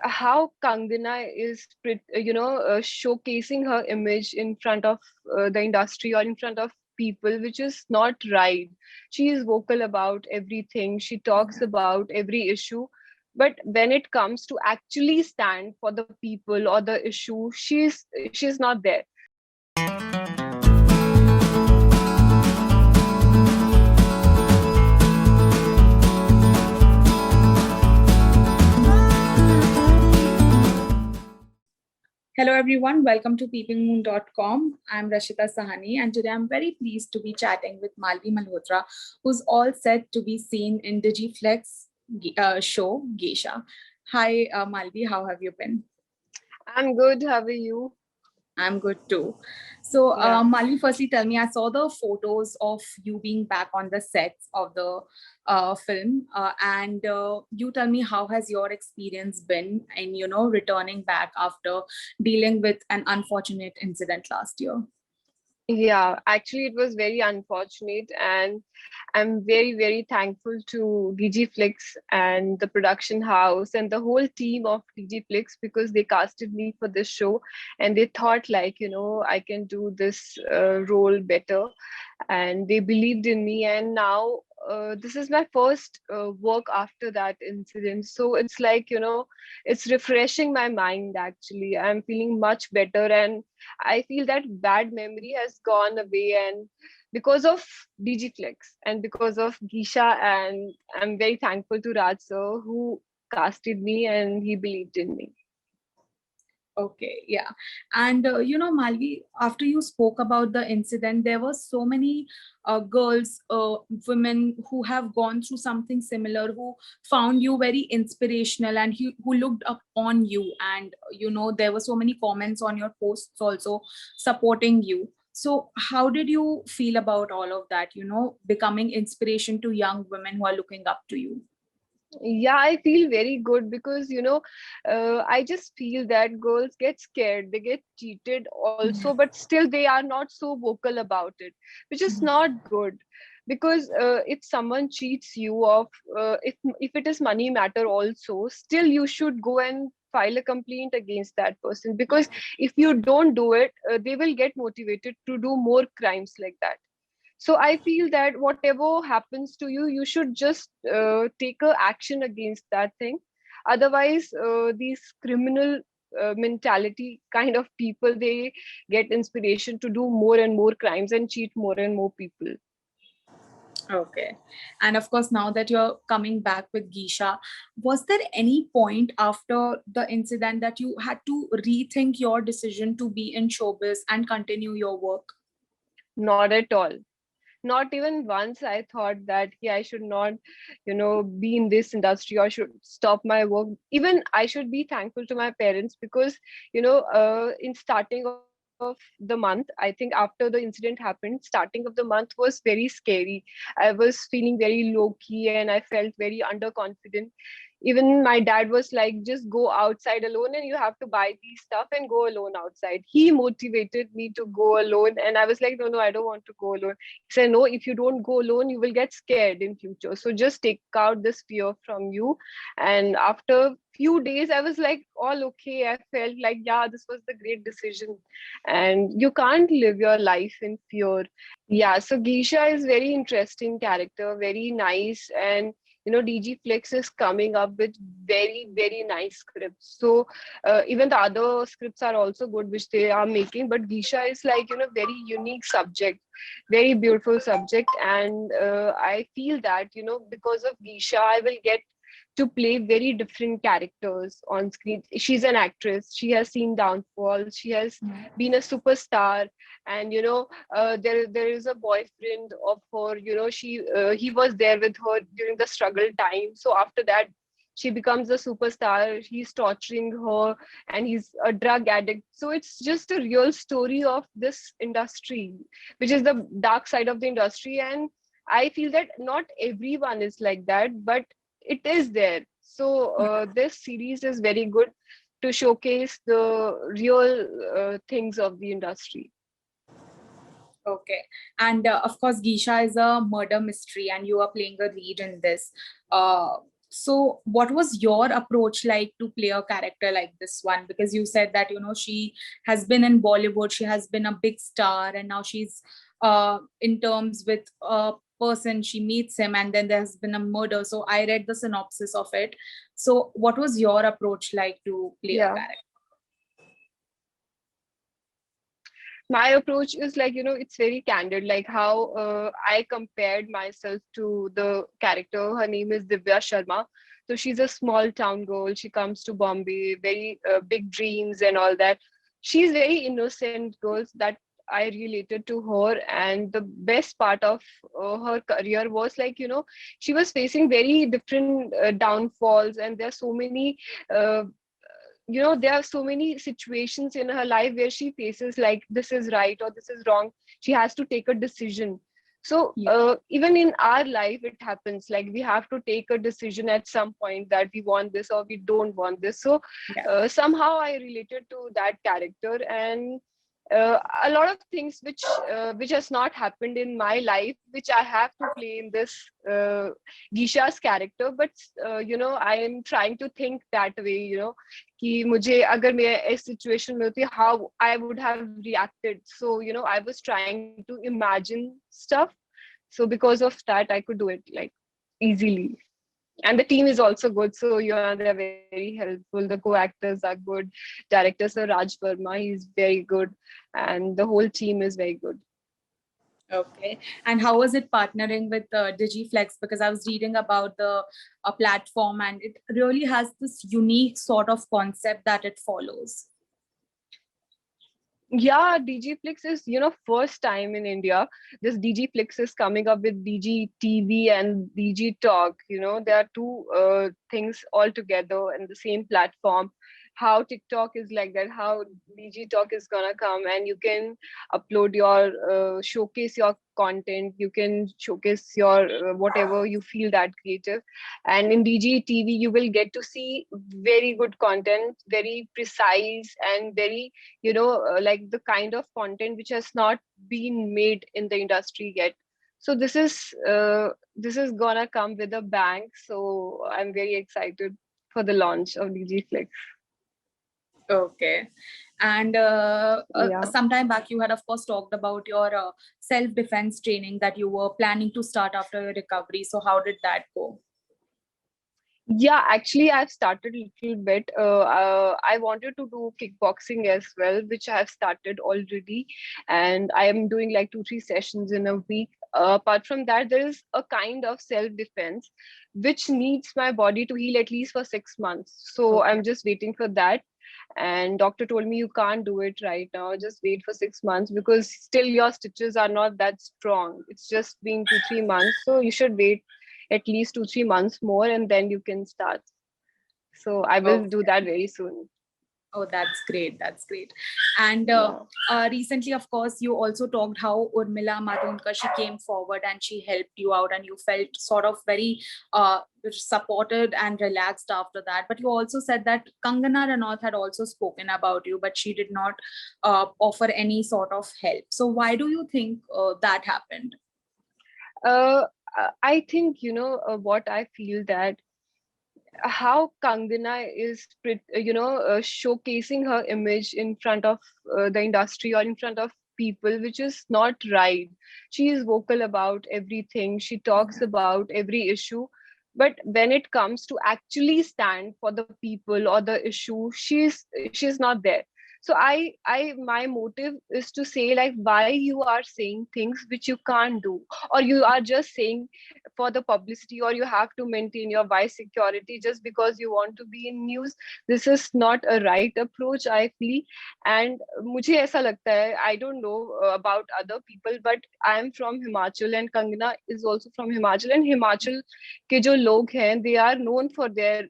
how Kangana is, showcasing her image in front of the industry or in front of people, which is not right. She is vocal about everything. She talks Yeah. about every issue. But when it comes to actually stand for the people or the issue, she's not there. Hello, everyone. Welcome to peepingmoon.com. I'm Rashita Sahani, and today I'm very pleased to be chatting with Malvi Malhotra, who's all set to be seen in Digiflex show Geisha. Hi, Malvi. How have you been? I'm good. How are you? I'm good too. So, Yeah. Malvi, firstly, tell me, I saw the photos of you being back on the sets of the film, and you tell me how has your experience been in, returning back after dealing with an unfortunate incident last year? Yeah, actually, it was very unfortunate, and I'm very, very thankful to DigiFlix and the production house and the whole team of DigiFlix because they casted me for this show and they thought, like, I can do this role better, and they believed in me. And now this is my first work after that incident, so it's like, it's refreshing my mind. Actually, I'm feeling much better, and I feel that bad memory has gone away, and because of Digiflex and because of Gisha, and I'm very thankful to Raj sir who casted me and he believed in me. Okay, yeah. And Malvi, after you spoke about the incident, there were so many girls, women who have gone through something similar, who found you very inspirational and who looked up on you. And, there were so many comments on your posts also supporting you. So, how did you feel about all of that, becoming inspiration to young women who are looking up to you? Yeah, I feel very good because I just feel that girls get scared, they get cheated also, but still they are not so vocal about it, which is not good. Because if someone cheats you of, if it is money matter also, still you should go and file a complaint against that person, because if you don't do it, they will get motivated to do more crimes like that. So I feel that whatever happens to you, you should just take a action against that thing. Otherwise these criminal mentality kind of people, they get inspiration to do more and more crimes and cheat more and more people. Okay. And of course, now that you're coming back with Geisha, was there any point after the incident that you had to rethink your decision to be in showbiz and continue your work? Not at all. Not even once I thought that, yeah, I should not, be in this industry or should stop my work. Even I should be thankful to my parents because, in starting of the month, I think after the incident happened, starting of the month was very scary. I was feeling very low key and I felt very underconfident. Even my dad was like, just go outside alone and you have to buy these stuff and go alone outside. He motivated me to go alone, and I was like, no, I don't want to go alone. He said, no, if you don't go alone, you will get scared in future. So just take out this fear from you. And after few days, I was like all okay. I felt like, yeah, this was the great decision. And you can't live your life in fear. Yeah, so Geisha is very interesting character, very nice. And DG Flex is coming up with very, very nice scripts. So even the other scripts are also good, which they are making. But Geisha is like, very unique subject, very beautiful subject. And I feel that, because of Geisha, I will get to play very different characters on screen. She's an actress. She has seen downfall. She has been a superstar, and there is a boyfriend of her. He was there with her during the struggle time. So after that, she becomes a superstar. He's torturing her, and he's a drug addict. So it's just a real story of this industry, which is the dark side of the industry. And I feel that not everyone is like that, but it is there. So this series is very good to showcase the real things of the industry. Okay. And of course, Geisha is a murder mystery, and you are playing a lead in this. Uh, So what was your approach like to play a character like this one? Because you said that, she has been in Bollywood, she has been a big star, and now she's in terms with a person, she meets him, and then there's been a murder. So I read the synopsis of it. So what was your approach like to play a Yeah. character? My approach is like, it's very candid, like how I compared myself to the character. Her name is Divya Sharma. So she's a small town girl. She comes to Bombay, very big dreams and all that. She's very innocent girl that I related to her. And the best part of her career was like, she was facing very different downfalls, and there are so many uh, there are so many situations in her life where she faces like this is right or this is wrong. She has to take a decision. So Yeah. even in our life it happens, like we have to take a decision at some point that we want this or we don't want this. So Yeah. somehow I related to that character, and a lot of things which has not happened in my life, which I have to play in this uh, Gisha's character. But I am trying to think that way, कि मुझे अगर मैं इस situation में होती, how I would have reacted. So I was trying to imagine stuff. So because of that I could do it like easily. And the team is also good, so they're very helpful. The co-actors are good. Director Sir Raj Verma, he's very good, and the whole team is very good. Okay. And how was it partnering with Digiflex? Because I was reading about the platform, and it really has this unique sort of concept that it follows. Yeah, DGFlix is, first time in India. This DGFlix is coming up with DG TV and DG Talk. There are two things all together in the same platform. How TikTok is like that, how DG Talk is gonna come, and you can upload your showcase your content. You can showcase your whatever you feel that creative. And in DG TV, you will get to see very good content, very precise and very like the kind of content which has not been made in the industry yet. So this is gonna come with a bang. So I'm very excited for the launch of DGFlix. Okay. And Yeah. some time back, you had, of course, talked about your self-defense training that you were planning to start after your recovery. So how did that go? Yeah, actually, I've started a little bit. I wanted to do kickboxing as well, which I have started already, and I am doing like 2-3 sessions in a week. Apart from that, there is a kind of self-defense which needs my body to heal at least for 6 months. So Okay. I'm just waiting for that. And doctor told me you can't do it right now. Just wait for 6 months because still your stitches are not that strong. It's just been 2-3 months, so you should wait at least 2-3 months more and then you can start. So I will do that very soon. Oh, that's great. That's great. And Yeah. recently, of course, you also talked how Urmila Matondkar, she came forward and she helped you out, and you felt sort of very supported and relaxed after that. But you also said that Kangana Ranaut had also spoken about you, but she did not offer any sort of help. So why do you think that happened? I think what I feel that how Kangana is showcasing her image in front of the industry or in front of people, which is not right. She is vocal about everything. She talks about every issue, but when it comes to actually stand for the people or the issue, she's not there. So I my motive is to say like why you are saying things which you can't do, or you are just saying for the publicity, or you have to maintain your vice security just because you want to be in news. This is not a right approach, I feel. And मुझे ऐसा लगता है, I don't know about other people, but I am from Himachal and Kangana is also from Himachal, and Himachal के जो लोग हैं, they are known for their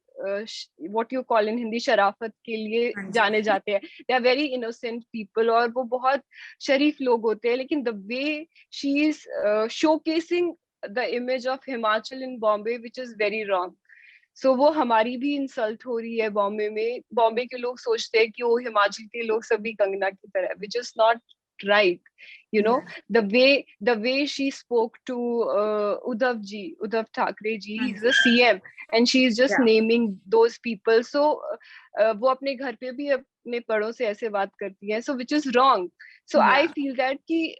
what you call in Hindi शराफत के लिए जाने जाते हैं. They are very innocent people और वो बहुत शरीफ लोग होते हैं, लेकिन the way she is showcasing the image of Himachal in Bombay, which is very wrong. So वो हमारी भी इंसल्ट हो रही है बॉम्बे में. बॉम्बे के लोग सोचते हैं कि वो हिमाचल के लोग सभी कंगना की तरह, which is not right. The way she spoke to Uddhav Thackeray ji, he's the CM, and she's just Yeah. naming those people. So वो अपने घर पे भी अपने बड़ों से ऐसे बात करती है, so which is wrong. So I Yeah. feel that कि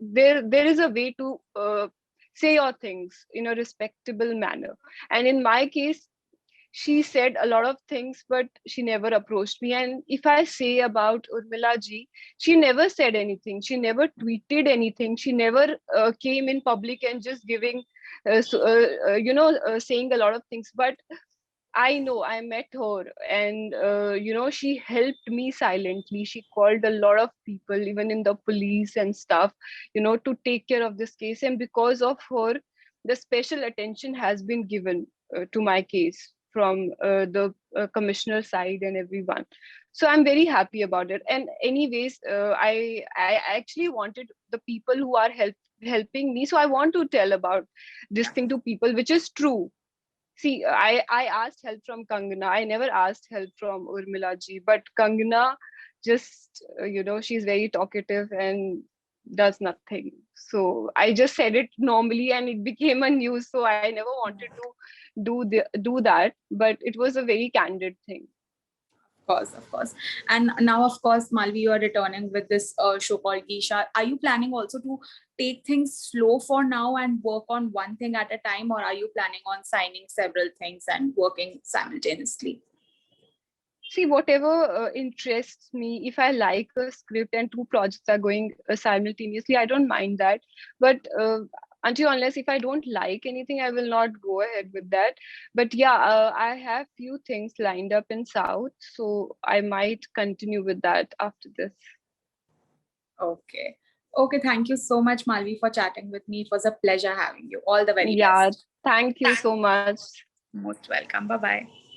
there is a way to say your things in a respectable manner, and in my case she said a lot of things, but she never approached me. And if I say about Urmila ji, she never said anything. She never tweeted anything. She never came in public and just giving, saying a lot of things. But I know I met her, and she helped me silently. She called a lot of people, even in the police and stuff, to take care of this case. And because of her, the special attention has been given to my case from the commissioner side and everyone. So I'm very happy about it. And anyways, I actually wanted the people who are helping me. So I want to tell about this thing to people, which is true. See, I asked help from Kangana. I never asked help from Urmila ji, but Kangana just, she's very talkative and does nothing. So I just said it normally and it became a news. So I never wanted to do that, but it was a very candid thing. Of course. And now, of course, Malvi, you are returning with this show called Geisha. Are you planning also to take things slow for now and work on one thing at a time, or are you planning on signing several things and working simultaneously? See, whatever interests me, if I like a script and two projects are going simultaneously, I don't mind that. But until unless if I don't like anything, I will not go ahead with that. But yeah, I have few things lined up in South, so I might continue with that after this. Okay. Okay, thank you so much, Malvi, for chatting with me. It was a pleasure having you. All the very Yeah, best. thank you so much. Most welcome. Bye-bye.